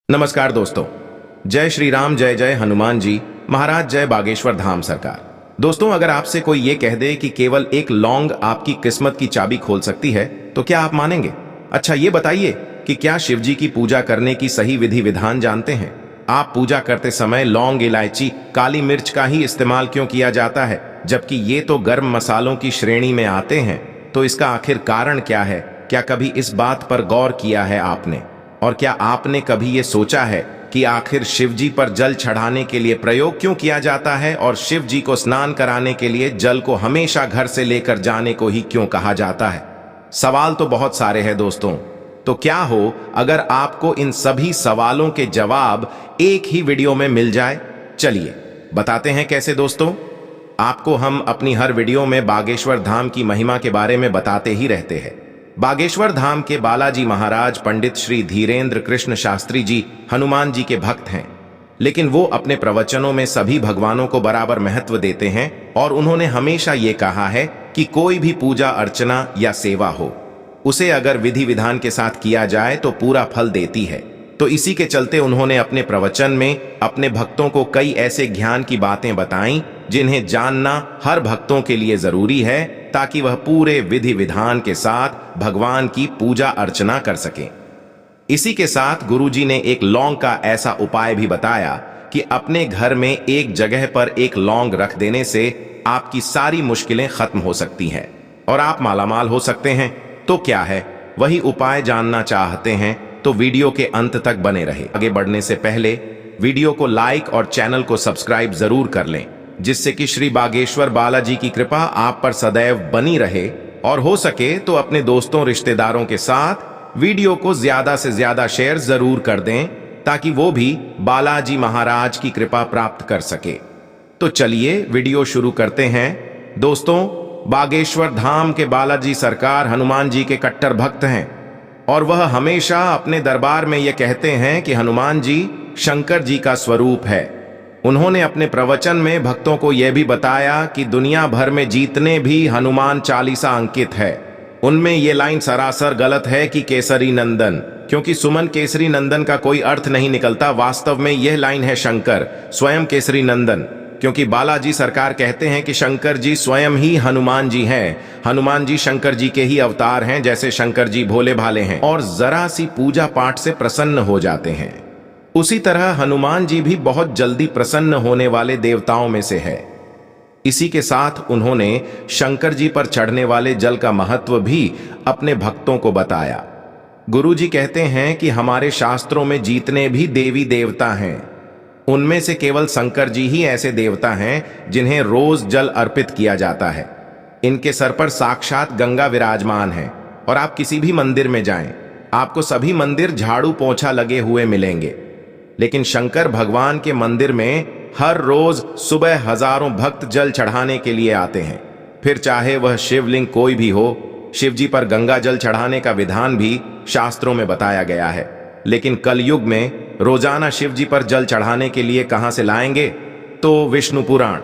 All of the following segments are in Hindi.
नमस्कार दोस्तों। जय श्री राम, जय जय हनुमान जी महाराज, जय बागेश्वर धाम सरकार। दोस्तों, अगर आपसे कोई ये कह दे कि केवल एक लौंग आपकी किस्मत की चाबी खोल सकती है तो क्या आप मानेंगे? अच्छा, ये बताइए कि क्या शिव जी की पूजा करने की सही विधि विधान जानते हैं? आप पूजा करते समय लौंग, इलायची, काली मिर्च का ही इस्तेमाल क्यों किया जाता है, जबकि ये तो गर्म मसालों की श्रेणी में आते हैं? तो इसका आखिर कारण क्या है? क्या कभी इस बात पर गौर किया है आपने? और क्या आपने कभी ये सोचा है कि आखिर शिव जी पर जल चढ़ाने के लिए प्रयोग क्यों किया जाता है और शिव जी को स्नान कराने के लिए जल को हमेशा घर से लेकर जाने को ही क्यों कहा जाता है? सवाल तो बहुत सारे हैं दोस्तों। तो क्या हो अगर आपको इन सभी सवालों के जवाब एक ही वीडियो में मिल जाए? चलिए बताते हैं कैसे दोस्तों। आपको हम अपनी हर वीडियो में बागेश्वर धाम की महिमा के बारे में बताते ही रहते हैं। बागेश्वर धाम के बालाजी महाराज पंडित श्री धीरेन्द्र कृष्ण शास्त्री जी हनुमान जी के भक्त हैं, लेकिन वो अपने प्रवचनों में सभी भगवानों को बराबर महत्व देते हैं और उन्होंने हमेशा ये कहा है कि कोई भी पूजा अर्चना या सेवा हो, उसे अगर विधि विधान के साथ किया जाए तो पूरा फल देती है। तो इसी के चलते उन्होंने अपने प्रवचन में अपने भक्तों को कई ऐसे ज्ञान की बातें बताई जिन्हें जानना हर भक्तों के लिए जरूरी है, ताकि वह पूरे विधि विधान के साथ भगवान की पूजा अर्चना कर सकें। इसी के साथ गुरुजी ने एक लौंग का ऐसा उपाय भी बताया कि अपने घर में एक जगह पर एक लौंग रख देने से आपकी सारी मुश्किलें खत्म हो सकती हैं और आप मालामाल हो सकते हैं। तो क्या है वही उपाय जानना चाहते हैं तो वीडियो के अंत तक बने रहे। आगे बढ़ने से पहले वीडियो को लाइक और चैनल को सब्सक्राइब जरूर कर लें, जिससे कि श्री बागेश्वर बालाजी की कृपा आप पर सदैव बनी रहे। और हो सके तो अपने दोस्तों रिश्तेदारों के साथ वीडियो को ज्यादा से ज्यादा शेयर जरूर कर दें, ताकि वो भी बालाजी महाराज की कृपा प्राप्त कर सके। तो चलिए वीडियो शुरू करते हैं। दोस्तों, बागेश्वर धाम के बालाजी सरकार हनुमान जी के कट्टर भक्त हैं और वह हमेशा अपने दरबार में यह कहते हैं कि हनुमान जी शंकर जी का स्वरूप है। उन्होंने अपने प्रवचन में भक्तों को यह भी बताया कि दुनिया भर में जितने भी हनुमान चालीसा अंकित है, उनमें यह लाइन सरासर गलत है कि केसरी नंदन, क्योंकि सुमन केसरी नंदन का कोई अर्थ नहीं निकलता। वास्तव में यह लाइन है शंकर स्वयं केसरी नंदन, क्योंकि बालाजी सरकार कहते हैं कि शंकर जी स्वयं ही हनुमान जी हैं। हनुमान जी शंकर जी के ही अवतार हैं, जैसे शंकर जी भोले भाले हैं और जरा सी पूजा पाठ से प्रसन्न हो जाते हैं, उसी तरह हनुमान जी भी बहुत जल्दी प्रसन्न होने वाले देवताओं में से है। इसी के साथ उन्होंने शंकर जी पर चढ़ने वाले जल का महत्व भी अपने भक्तों को बताया। गुरुजी कहते हैं कि हमारे शास्त्रों में जितने भी देवी देवता हैं, उनमें से केवल शंकर जी ही ऐसे देवता हैं जिन्हें रोज जल अर्पित किया जाता है। इनके सर पर साक्षात गंगा विराजमान है और आप किसी भी मंदिर में जाएं, आपको सभी मंदिर झाड़ू पोंछा लगे हुए मिलेंगे, लेकिन शंकर भगवान के मंदिर में हर रोज सुबह हजारों भक्त जल चढ़ाने के लिए आते हैं। फिर चाहे वह शिवलिंग कोई भी हो, शिव जी पर गंगा जल चढ़ाने का विधान भी शास्त्रों में बताया गया है। लेकिन कलयुग में रोजाना शिव जी पर जल चढ़ाने के लिए कहां से लाएंगे? तो विष्णु पुराण,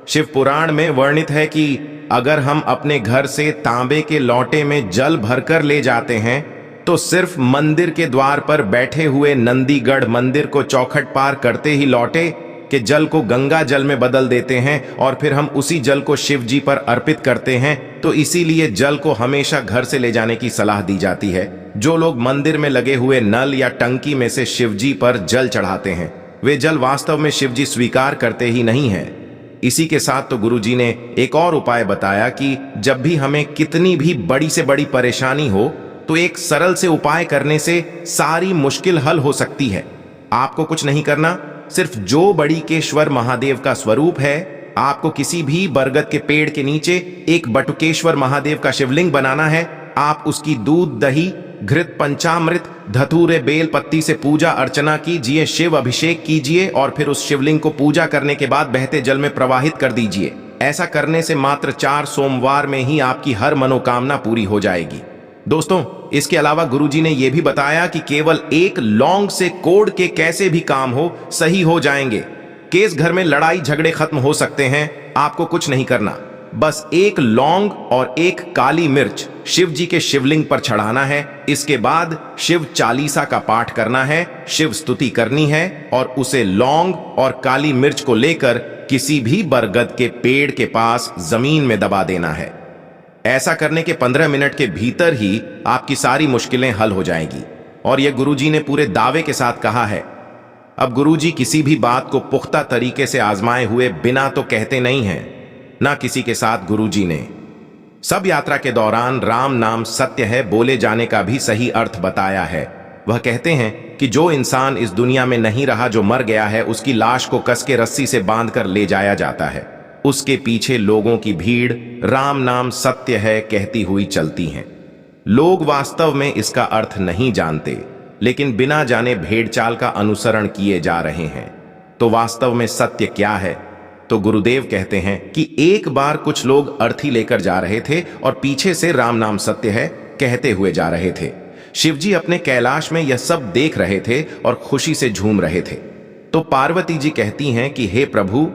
शिव पुराण में वर्णित है कि अगर हम अपने घर से तांबे के लोटे में जल भरकर ले जाते हैं तो सिर्फ मंदिर के द्वार पर बैठे हुए नंदीगढ़ मंदिर को चौखट पार करते ही लौटे के जल को गंगा जल में बदल देते हैं और फिर हम उसी जल को शिव जी पर अर्पित करते हैं। तो इसीलिए जल को हमेशा घर से ले जाने की सलाह दी जाती है। जो लोग मंदिर में लगे हुए नल या टंकी में से शिव जी पर जल चढ़ाते हैं, वे जल वास्तव में शिव जी स्वीकार करते ही नहीं हैं। इसी के साथ तो गुरुजी ने एक और उपाय बताया कि जब भी हमें कितनी भी बड़ी से बड़ी परेशानी हो, तो एक सरल से उपाय करने से सारी मुश्किल हल हो सकती है। आपको कुछ नहीं करना, सिर्फ जो बड़ीकेश्वर महादेव का स्वरूप है, आपको किसी भी बरगद के पेड़ के नीचे एक बटुकेश्वर महादेव का शिवलिंग बनाना है। आप उसकी दूध, दही, घृत, पंचामृत, धतूरे, बेल पत्ती से पूजा अर्चना कीजिए, शिव अभिषेक कीजिए और फिर उस शिवलिंग को पूजा करने के बाद बहते जल में प्रवाहित कर दीजिए। ऐसा करने से मात्र 4 सोमवार में ही आपकी हर मनोकामना पूरी हो जाएगी। दोस्तों, इसके अलावा गुरुजी ने यह भी बताया कि केवल एक लौंग से कोढ़ के कैसे भी काम हो सही हो जाएंगे। केस घर में लड़ाई झगड़े खत्म हो सकते हैं। आपको कुछ नहीं करना, बस एक लौंग और एक काली मिर्च शिव जी के शिवलिंग पर चढ़ाना है। इसके बाद शिव चालीसा का पाठ करना है, शिव स्तुति करनी है और उसे लौंग और काली मिर्च को लेकर किसी भी बरगद के पेड़ के पास जमीन में दबा देना है। ऐसा करने के 15 मिनट के भीतर ही आपकी सारी मुश्किलें हल हो जाएंगी। और यह गुरुजी ने पूरे दावे के साथ कहा है। अब गुरुजी किसी भी बात को पुख्ता तरीके से आजमाए हुए बिना तो कहते नहीं हैं, ना किसी के साथ गुरुजी ने। सब यात्रा के दौरान राम नाम सत्य है बोले जाने का भी सही अर्थ बताया है। वह कहते हैं कि जो इंसान इस दुनिया में नहीं रहा, जो मर गया है, उसकी लाश को कस के रस्सी से बांधकर ले जाया जाता है। उसके पीछे लोगों की भीड़ राम नाम सत्य है कहती हुई चलती हैं। लोग वास्तव में इसका अर्थ नहीं जानते, लेकिन बिना जाने भेड़चाल का अनुसरण किए जा रहे हैं। तो वास्तव में सत्य क्या है? तो गुरुदेव कहते हैं कि एक बार कुछ लोग अर्थी लेकर जा रहे थे और पीछे से राम नाम सत्य है कहते हुए जा रहे थे। शिवजी अपने कैलाश में यह सब देख रहे थे और खुशी से झूम रहे थे। तो पार्वती जी कहती हैं कि हे प्रभु,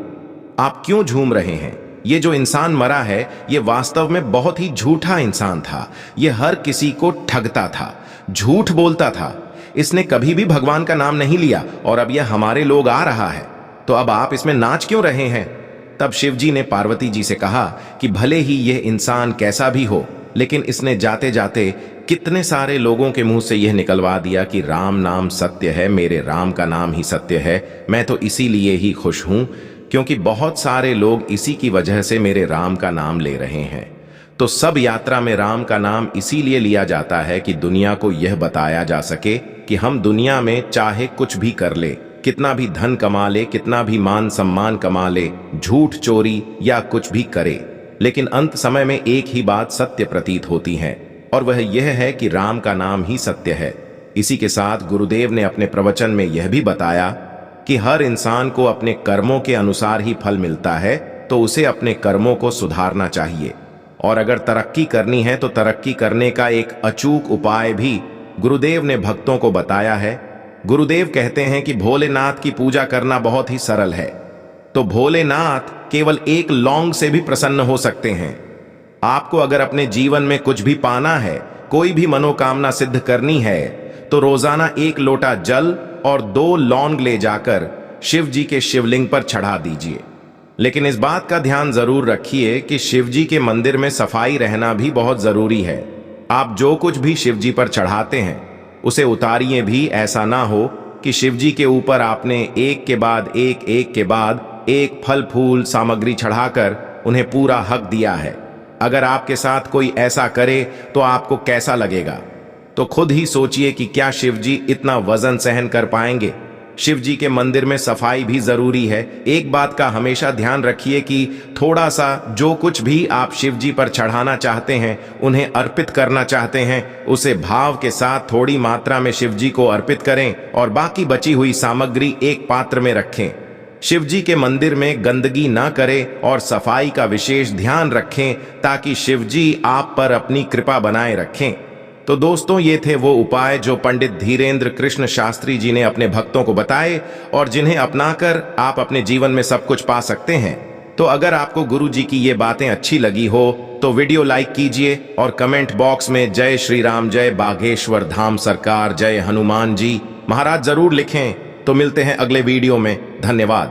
आप क्यों झूम रहे हैं? ये जो इंसान मरा है, ये वास्तव में बहुत ही झूठा इंसान था। ये हर किसी को ठगता था, झूठ बोलता था। इसने कभी भी भगवान का नाम नहीं लिया और अब यह हमारे लोग आ रहा है, तो अब आप इसमें नाच क्यों रहे हैं? तब शिवजी ने पार्वती जी से कहा कि भले ही यह इंसान कैसा भी हो, लेकिन इसने जाते जाते कितने सारे लोगों के मुंह से यह निकलवा दिया कि राम नाम सत्य है, मेरे राम का नाम ही सत्य है। मैं तो इसीलिए ही खुश हूं क्योंकि बहुत सारे लोग इसी की वजह से मेरे राम का नाम ले रहे हैं। तो सब यात्रा में राम का नाम इसीलिए लिया जाता है कि दुनिया को यह बताया जा सके कि हम दुनिया में चाहे कुछ भी कर ले, कितना भी धन कमा ले, कितना भी मान सम्मान कमा ले, झूठ चोरी या कुछ भी करे, लेकिन अंत समय में एक ही बात सत्य प्रतीत होती है और वह यह है कि राम का नाम ही सत्य है। इसी के साथ गुरुदेव ने अपने प्रवचन में यह भी बताया कि हर इंसान को अपने कर्मों के अनुसार ही फल मिलता है, तो उसे अपने कर्मों को सुधारना चाहिए। और अगर तरक्की करनी है तो तरक्की करने का एक अचूक उपाय भी गुरुदेव ने भक्तों को बताया है। गुरुदेव कहते हैं कि भोलेनाथ की पूजा करना बहुत ही सरल है। तो भोलेनाथ केवल एक लौंग से भी प्रसन्न हो सकते हैं। आपको अगर अपने जीवन में कुछ भी पाना है, कोई भी मनोकामना सिद्ध करनी है, तो रोजाना 1 लोटा जल और 2 लौंग ले जाकर शिव जी के शिवलिंग पर चढ़ा दीजिए। लेकिन इस बात का ध्यान जरूर रखिए कि शिव जी के मंदिर में सफाई रहना भी बहुत जरूरी है। आप जो कुछ भी शिव जी पर चढ़ाते हैं उसे उतारिए भी। ऐसा ना हो कि शिव जी के ऊपर आपने एक के बाद एक फल फूल सामग्री चढ़ाकर उन्हें पूरा हक दिया है। अगर आपके साथ कोई ऐसा करे तो आपको कैसा लगेगा? तो खुद ही सोचिए कि क्या शिव जी इतना वजन सहन कर पाएंगे। शिव जी के मंदिर में सफाई भी जरूरी है। एक बात का हमेशा ध्यान रखिए कि थोड़ा सा जो कुछ भी आप शिव जी पर चढ़ाना चाहते हैं, उन्हें अर्पित करना चाहते हैं, उसे भाव के साथ थोड़ी मात्रा में शिव जी को अर्पित करें और बाकी बची हुई सामग्री एक पात्र में रखें। शिव जी के मंदिर में गंदगी ना करें और सफाई का विशेष ध्यान रखें ताकि शिव जी आप पर अपनी कृपा बनाए रखें। तो दोस्तों, ये थे वो उपाय जो पंडित धीरेन्द्र कृष्ण शास्त्री जी ने अपने भक्तों को बताए और जिन्हें अपनाकर आप अपने जीवन में सब कुछ पा सकते हैं। तो अगर आपको गुरु जी की ये बातें अच्छी लगी हो तो वीडियो लाइक कीजिए और कमेंट बॉक्स में जय श्री राम, जय बागेश्वर धाम सरकार, जय हनुमान जी महाराज जरूर लिखें। तो मिलते हैं अगले वीडियो में। धन्यवाद।